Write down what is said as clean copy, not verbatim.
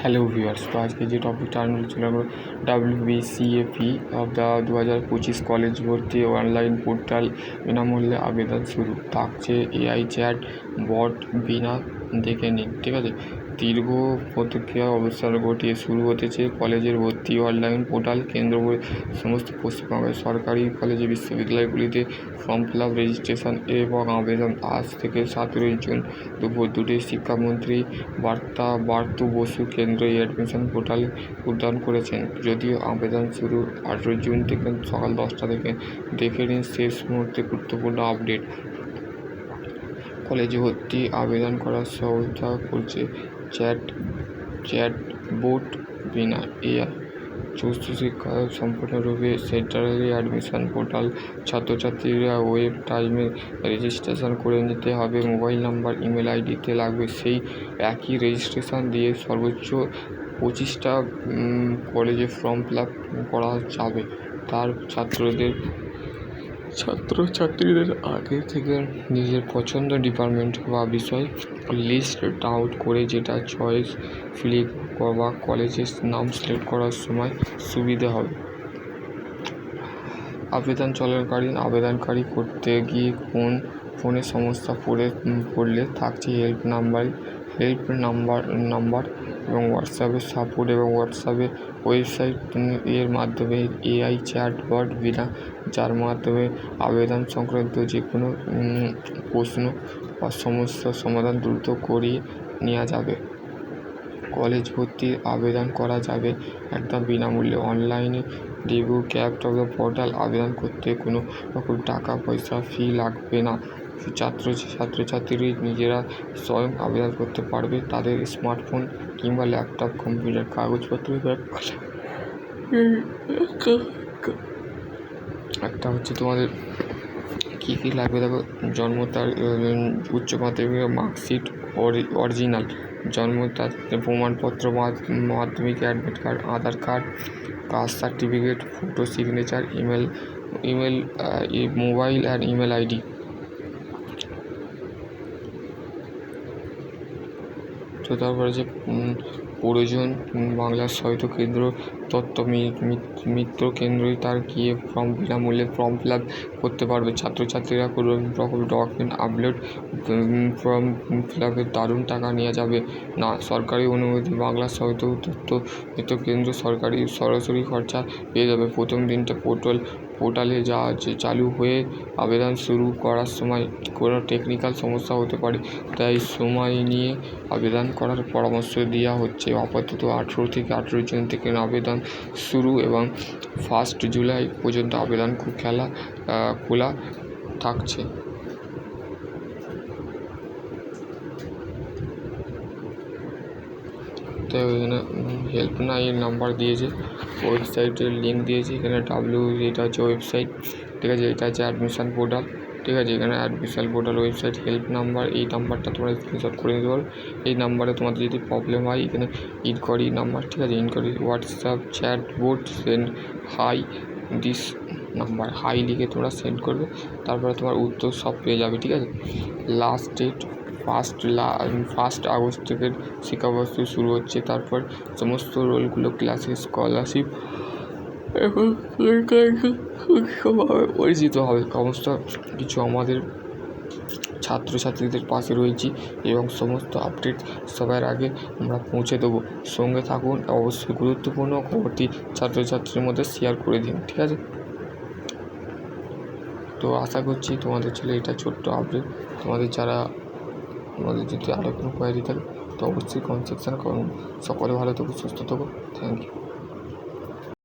Hello viewers, তো আজকে যে টপিকটা আমি আলোচনা করব WBCAP দ্য 2025 কলেজ ভর্তি অনলাইন পোর্টাল বিনামূল্যে আবেদন শুরু থাকছে। AI চ্যাট বট বিনা দেখে নিন। ঠিক আছে, দীর্ঘ প্রতিক্রিয়া অবস্থান ঘটিয়ে শুরু হতেছে কলেজের ভর্তি অনলাইন পোর্টাল কেন্দ্র করে সমস্ত পশ্চিমবঙ্গের সরকারি কলেজে বিশ্ববিদ্যালয়গুলিতে ফর্ম ফিল আপ, রেজিস্ট্রেশন এবং আবেদন আজ থেকে 17 জুন দুপুর 2টায় শিক্ষামন্ত্রী বার্তু বসু কেন্দ্র এই অ্যাডমিশন পোর্টাল উদ্বোধন করেছেন। যদিও আবেদন শুরু 18 জুন থেকে সকাল 10টা থেকে। দেখে নিন শেষ মুহূর্তে গুরুত্বপূর্ণ আপডেট। কলেজে ভর্তি আবেদন করার সহায়তা করছে চ্যাটবোট বিনা AI উচ্চশিক্ষা সম্পূর্ণরূপে সেন্ট্রালি অ্যাডমিশন পোর্টাল। ছাত্রছাত্রীরা ওয়েব টাইমে রেজিস্ট্রেশন করে নিতে হবে। মোবাইল নাম্বার, ইমেল আইডিতে লাগবে সেই একই রেজিস্ট্রেশন দিয়ে সর্বোচ্চ 25টা কলেজে ফর্ম ফিল আপ করা যাবে। তার ছাত্রছাত্রীদের আগে থেকে নিজের পছন্দ ডিপার্টমেন্ট বা বিষয় লিস্ট আউট করে যেটা চয়েস ফিল বা কলেজের নাম সিলেক্ট করার সময় সুবিধে হবে। আবেদন চলাকালীন আবেদনকারী করতে গিয়ে ফোনে সমস্যা পড়লে থাকছে হেল্প নাম্বার এবং হোয়াটসঅ্যাপে সাপোর্ট এবং হোয়াটসঅ্যাপে ওয়েবসাইট এর মাধ্যমে AI চ্যাটবট বিনা, যার মাধ্যমে আবেদন সংক্রান্ত যে কোনো প্রশ্ন বা সমস্যার সমাধান দ্রুত করিয়ে নেওয়া যাবে। কলেজ ভর্তির আবেদন করা যাবে একদম বিনামূল্যে। অনলাইনে পোর্টাল আবেদন করতে কোনো রকম টাকা পয়সা ফি লাগবে না। ছাত্রছাত্রী নিজেরা স্বয়ং আবেদন করতে পারবে। তাদের স্মার্টফোন কিংবা ল্যাপটপ, কম্পিউটার, কাগজপত্র একটা হচ্ছে তোমাদের কী কী লাগবে দেখো। জন্ম তারিখ, উচ্চ মাধ্যমিকের মার্কশিট অরিজিনাল, জন্ম তারিখ প্রমাণপত্র, মাধ্যমিক admit card, Aadhaar card, caste certificate, photo signature, mobile and email ID. তো তারপরে যে প্রয়োজন বাংলা সাহিত্য কেন্দ্র, তথ্য মিত্র কেন্দ্রই তার গিয়ে বিনামূল্যে ফর্ম ফিল আপ করতে পারবে। ছাত্রছাত্রীরা কোনো রকম ডকুমেন্ট আপলোড ফর্ম ফিল আপের দারুণ টাকা নেওয়া যাবে না। সরকারি অনুমতি বাংলা সাহিত্য তথ্য মিত্র কেন্দ্র সরাসরি খরচা পেয়ে যাবে। প্রথম দিনটা পোর্টালে চালু হয়ে আবেদন শুরু করার সময় কোনো টেকনিক্যাল সমস্যা হতে পারে, তাই সময় নিয়ে আবেদন করার পরামর্শ দেওয়া হচ্ছে। আপাতত 18 থেকে 18 জুন থেকে আবেদন শুরু এবং 1 জুলাই পর্যন্ত আবেদন খোলা থাকছে। তো এখানে হেল্পলাইন নাম্বার দিয়েছে, ওয়েবসাইটের লিঙ্ক দিয়েছে এখানে। এটা হচ্ছে ওয়েবসাইট, ঠিক আছে। এটা হচ্ছে অ্যাডমিশন পোর্টাল, ঠিক আছে। এখানে admission portal website help number, এই নাম্বারটা তোমরা স্ক্রিনশট করে নিতে পারো। এই নাম্বারে তোমাদের যদি প্রবলেম হয় এখানে ইনকোয়ারি নাম্বার, ঠিক আছে। Enquiry WhatsApp chat bot send hi this number, hi লিখে তোমরা সেন্ড করবে, তারপরে তোমার উত্তর সব পেয়ে যাবে, ঠিক আছে। লাস্ট ডেট 1 আগস্ট থেকে শিক্ষাবর্ষ শুরু হচ্ছে। তারপর সমস্ত রোলগুলো ক্লাসে স্কলারশিপ এবং পরিচিত হবে। সমস্ত কিছু আমাদের ছাত্রছাত্রীদের পাশে রয়েছি এবং সমস্ত আপডেট সবার আগে আমরা পৌঁছে দেবো। সঙ্গে থাকুন, অবশ্যই গুরুত্বপূর্ণ খবরটি ছাত্রছাত্রীর মধ্যে শেয়ার করে দিন, ঠিক আছে। তো আশা করছি তোমাদের ছেলে এটা ছোট্ট আপডেট। তোমাদের যদি আরও কোনো কোয়ারি থাকে তো অবশ্যই কমেন্ট সেকশানে করুন। সকলে ভালো থাকো, সুস্থ থাকো। Thank you.